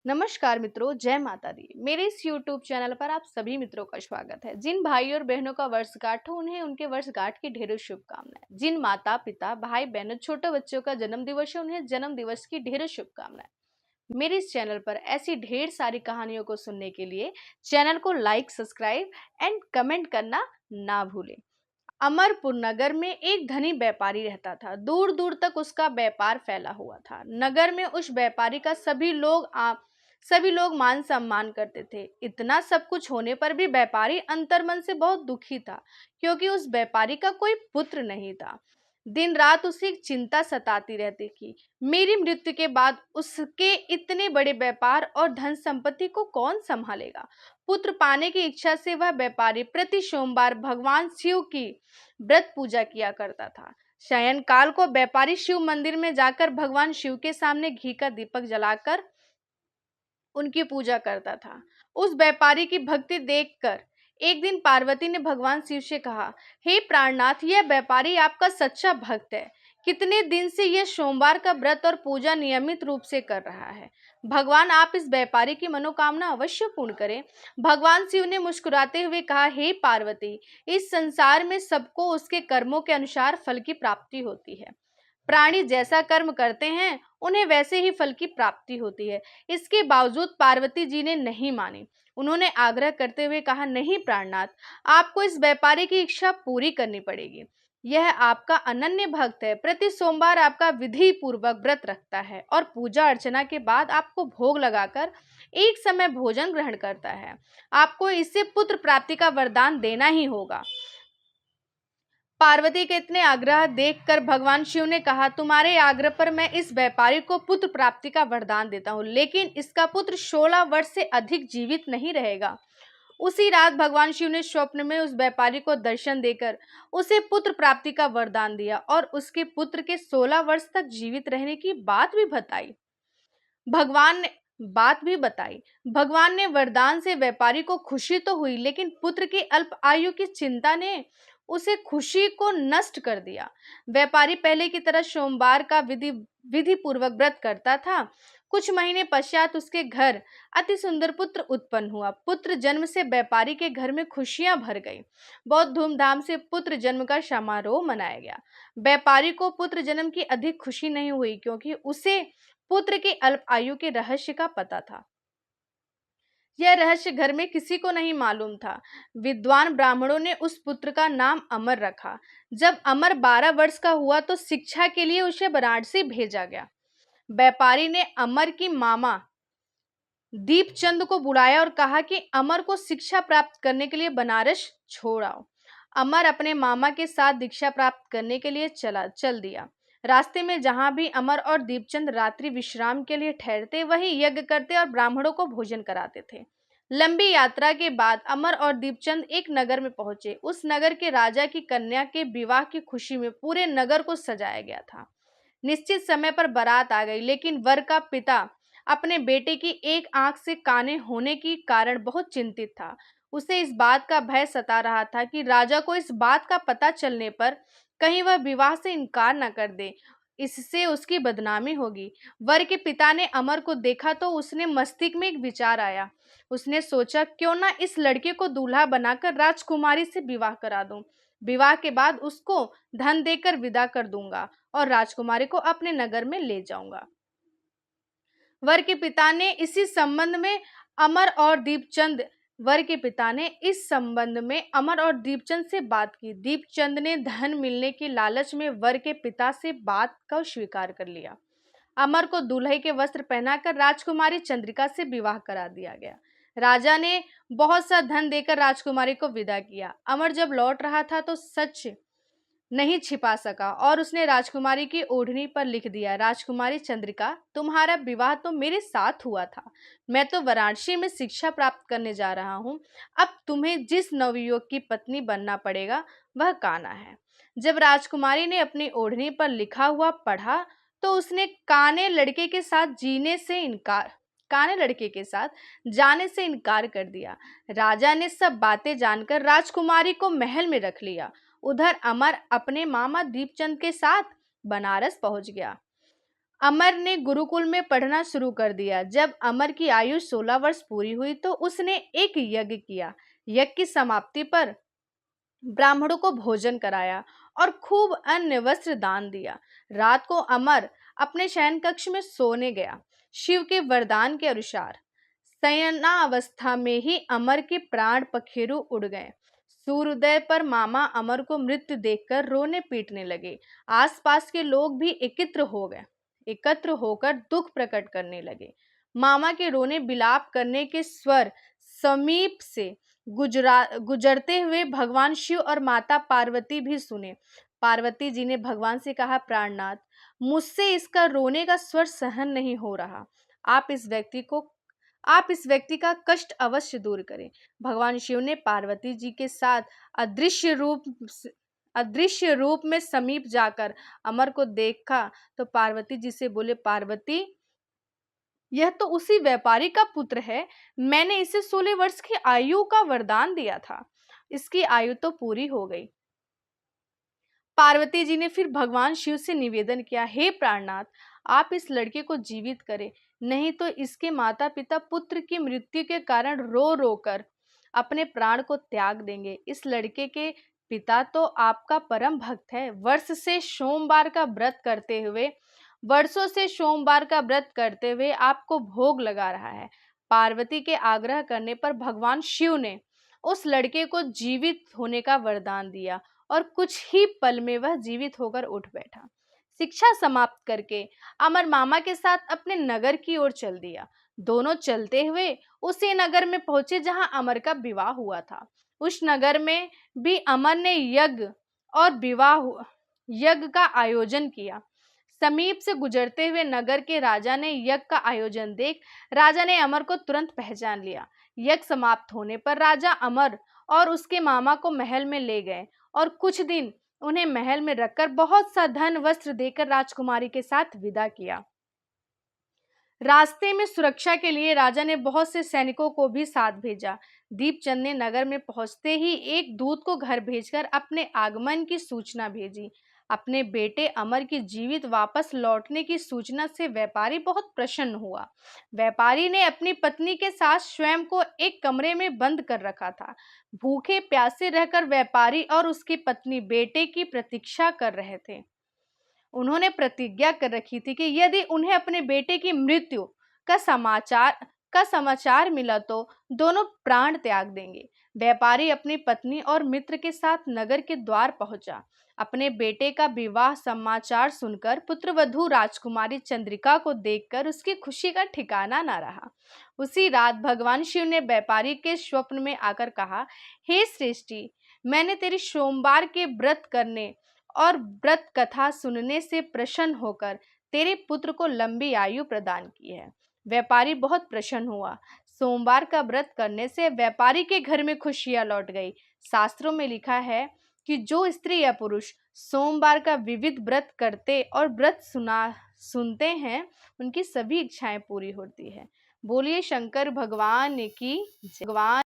नमस्कार मित्रों, जय माता दी। मेरे इस YouTube चैनल पर आप सभी मित्रों का स्वागत है। जिन भाई और बहनों का वर्षगांठ हो उन्हें उनके वर्षगांठ की ढेरों शुभकामनाएं। जिन माता पिता भाई बहनों छोटे बच्चों का जन्म दिवस है उन्हें जन्म दिवस की ढेरों शुभकामनाएं। मेरे इस चैनल पर ऐसी ढेर सारी कहानियों को सुनने के लिए चैनल को लाइक, सब्सक्राइब एंड कमेंट करना ना भूलें। अमरपुर नगर में एक धनी व्यापारी रहता था। दूर दूर तक उसका व्यापार फैला हुआ था। नगर में उस व्यापारी का सभी लोग मान सम्मान करते थे। इतना सब कुछ होने पर भी व्यापारी अंतर्मन से बहुत दुखी था, क्योंकि उस व्यापारी का कोई पुत्र नहीं था। दिन रात उसे एक चिंता सताती रहती कि मेरी मृत्यु के बाद उसके इतने बड़े व्यापार और धन संपत्ति को कौन संभालेगा। पुत्र पाने की इच्छा से वह व्यापारी प्रति सोमवार भगवान शिव की व्रत पूजा किया करता था। शयन काल को व्यापारी शिव मंदिर में जाकर भगवान शिव के सामने घी का दीपक जलाकर उनकी पूजा करता था। उस व्यापारी की भक्ति देखकर एक दिन पार्वती ने भगवान शिव से कहा, हे प्राणनाथ, यह व्यापारी आपका सच्चा भक्त है। कितने दिन से यह सोमवार का व्रत और पूजा नियमित रूप से कर रहा है। भगवान आप इस व्यापारी की मनोकामना अवश्य पूर्ण करें। भगवान शिव ने मुस्कुराते हुए कहा, हे पार्वती, इस संसार में सबको उसके कर्मों के अनुसार फल की प्राप्ति होती है। प्राणी जैसा कर्म करते हैं उन्हें वैसे ही फल की प्राप्ति होती है। इसके बावजूद पार्वती जी ने नहीं मानी। उन्होंने आग्रह करते हुए कहा, नहीं प्राणनाथ, आपको इस व्यापारी की इच्छा पूरी करनी पड़ेगी। यह आपका अनन्य भक्त है। प्रति सोमवार आपका विधि पूर्वक व्रत रखता है और पूजा अर्चना के बाद आपको भोग लगाकर एक समय भोजन ग्रहण करता है। आपको इससे पुत्र प्राप्ति का वरदान देना ही होगा। पार्वती के इतने आग्रह देखकर भगवान शिव ने कहा, तुम्हारे आग्रह पर मैं इस व्यापारी को पुत्र प्राप्ति का वरदान देता हूँ, लेकिन इसका पुत्र 16 वर्ष से अधिक जीवित नहीं रहेगा। उसी रात भगवान शिव ने स्वप्न में उस व्यापारी को दर्शन देकर उसे पुत्र प्राप्ति का वरदान दिया और उसके पुत्र के 16 वर्ष तक जीवित रहने की भगवान ने बात भी बताई। भगवान ने वरदान से व्यापारी को खुशी तो हुई, लेकिन पुत्र की अल्प आयु की चिंता ने उसे खुशी को नष्ट कर दिया। व्यापारी पहले की तरह सोमवार का विधि पूर्वक व्रत करता था। कुछ महीने पश्चात उसके घर अति सुंदर पुत्र उत्पन्न हुआ। पुत्र जन्म से व्यापारी के घर में खुशियां भर गई। बहुत धूमधाम से पुत्र जन्म का समारोह मनाया गया। व्यापारी को पुत्र जन्म की अधिक खुशी नहीं हुई, क्योंकि उसे पुत्र के अल्प आयु के रहस्य का पता था। यह रहस्य घर में किसी को नहीं मालूम था। विद्वान ब्राह्मणों ने उस पुत्र का नाम अमर रखा। जब अमर 12 वर्ष का हुआ तो शिक्षा के लिए उसे वाराणसी भेजा गया। व्यापारी ने अमर की मामा दीपचंद को बुलाया और कहा कि अमर को शिक्षा प्राप्त करने के लिए बनारस छोड़ आओ। अमर अपने मामा के साथ दीक्षा प्राप्त करने के लिए चल दिया। रास्ते में जहां भी अमर और दीपचंद रात्रि विश्राम के लिए ठहरते, वहीं यज्ञ करते और ब्राह्मणों को भोजन कराते थे। लंबी यात्रा के बाद अमर और दीपचंद एक नगर में पहुंचे। उस नगर के राजा की कन्या के विवाह की खुशी में पूरे नगर को सजाया गया था। निश्चित समय पर बारात आ गई, लेकिन वर का पिता अपने बेटे की एक आंख से काने होने के कारण बहुत चिंतित था। उसे इस बात का भय सता रहा था कि राजा को इस बात का पता चलने पर कहीं वह विवाह से इनकार न कर दे, इससे उसकी बदनामी होगी। वर के पिता ने अमर को देखा तो उसने मस्तिष्क में एक विचार आया। उसने सोचा, क्यों ना इस लड़के को दूल्हा बनाकर राजकुमारी से विवाह करा दूं। विवाह के बाद उसको धन देकर विदा कर दूंगा और राजकुमारी को अपने नगर में ले जाऊंगा। वर के पिता ने इस संबंध में अमर और दीपचंद से बात की। दीपचंद ने धन मिलने की लालच में वर के पिता से बात को स्वीकार कर लिया। अमर को दूल्हे के वस्त्र पहनाकर राजकुमारी चंद्रिका से विवाह करा दिया गया। राजा ने बहुत सा धन देकर राजकुमारी को विदा किया। अमर जब लौट रहा था तो सच नहीं छिपा सका और उसने राजकुमारी की ओढ़नी पर लिख दिया, राजकुमारी चंद्रिका, तुम्हारा विवाह तो मेरे साथ हुआ था। मैं तो वाराणसी में शिक्षा प्राप्त करने जा रहा हूँ। अब तुम्हें जिस नवयुवक की पत्नी बनना पड़ेगा वह कान्हा है। जब राजकुमारी ने अपनी ओढ़नी पर लिखा हुआ पढ़ा तो उसने काने लड़के के साथ जाने से इनकार कर दिया। राजा ने सब बातें जानकर राजकुमारी को महल में रख लिया। उधर अमर अपने मामा दीपचंद के साथ बनारस पहुंच गया। अमर ने गुरुकुल में पढ़ना शुरू कर दिया। जब अमर की आयु 16 वर्ष पूरी हुई तो उसने एक यज्ञ किया। यज्ञ की समाप्ति पर ब्राह्मणों को भोजन कराया और खूब अन्न वस्त्र दान दिया। रात को अमर अपने शयन कक्ष में सोने गया। शिव के वरदान के अनुसार शयनावस्था में ही अमर के प्राण पखेरु उड़ गए। सूर्योदय पर मामा अमर को मृत देखकर रोने पीटने लगे। आसपास के लोग भी एकत्र होकर दुख प्रकट करने लगे। मामा के रोने बिलाप करने के स्वर समीप से गुजरते हुए भगवान शिव और माता पार्वती भी सुने। पार्वती जी ने भगवान से कहा, प्राणनाथ, मुझसे इसका रोने का स्वर सहन नहीं हो रहा। आप इस व्यक्ति का कष्ट अवश्य दूर करें। भगवान शिव ने पार्वती जी के साथ अदृश्य रूप में समीप जाकर अमर को देखा तो पार्वती जी से बोले, पार्वती, यह तो उसी व्यापारी का पुत्र है। मैंने इसे 16 वर्ष की आयु का वरदान दिया था। इसकी आयु तो पूरी हो गई। पार्वती जी ने फिर भगवान शिव से निवेदन किया, हे प्राणनाथ, आप इस लड़के को जीवित करें, नहीं तो इसके माता पिता पुत्र की मृत्यु के कारण रो रो कर अपने प्राण को त्याग देंगे। इस लड़के के पिता तो आपका परम भक्त है। वर्षों से सोमवार का व्रत करते हुए आपको भोग लगा रहा है। पार्वती के आग्रह करने पर भगवान शिव ने उस लड़के को जीवित होने का वरदान दिया और कुछ ही पल में वह जीवित होकर उठ बैठा। शिक्षा समाप्त करके अमर मामा के साथ अपने नगर की ओर चल दिया। दोनों चलते हुए उसी नगर में पहुंचे जहां अमर का विवाह हुआ था। उस नगर में भी अमर ने यज्ञ का आयोजन किया। समीप से गुजरते हुए नगर के राजा ने यज्ञ का आयोजन देख राजा ने अमर को तुरंत पहचान लिया। यज्ञ समाप्त होने पर राजा अमर और उसके मामा को महल में ले गए और कुछ दिन उन्हें महल में रखकर बहुत सा धन वस्त्र देकर राजकुमारी के साथ विदा किया। रास्ते में सुरक्षा के लिए राजा ने बहुत से सैनिकों को भी साथ भेजा। दीपचंद ने नगर में पहुंचते ही एक दूत को घर भेजकर अपने आगमन की सूचना भेजी। अपने बेटे अमर की जीवित वापस लौटने की सूचना से व्यापारी बहुत प्रसन्न हुआ। व्यापारी ने अपनी पत्नी के साथ स्वयं को एक कमरे में बंद कर रखा था। भूखे प्यासे रहकर व्यापारी और उसकी पत्नी बेटे की प्रतीक्षा कर रहे थे। उन्होंने प्रतिज्ञा कर रखी थी कि यदि उन्हें अपने बेटे की मृत्यु का समाचार मिला तो दोनों प्राण त्याग देंगे। व्यापारी अपनी पत्नी और मित्र के साथ नगर के द्वार पहुंचा। अपने बेटे का विवाह समाचार सुनकर पुत्रवधू राजकुमारी चंद्रिका को देखकर उसकी खुशी का ठिकाना न रहा। उसी रात भगवान शिव ने व्यापारी के स्वप्न में आकर कहा, हे श्रेष्ठी, मैंने तेरी सोमवार के व्रत करने और व्रत कथा सुनने से प्रसन्न होकर तेरे पुत्र को लंबी आयु प्रदान की है। व्यापारी बहुत प्रसन्न हुआ। सोमवार का व्रत करने से व्यापारी के घर में खुशियां लौट गई। शास्त्रों में लिखा है कि जो स्त्री या पुरुष सोमवार का विविध व्रत करते और व्रत सुनते हैं, उनकी सभी इच्छाएं पूरी होती है। बोलिए शंकर भगवान की जय। भगवान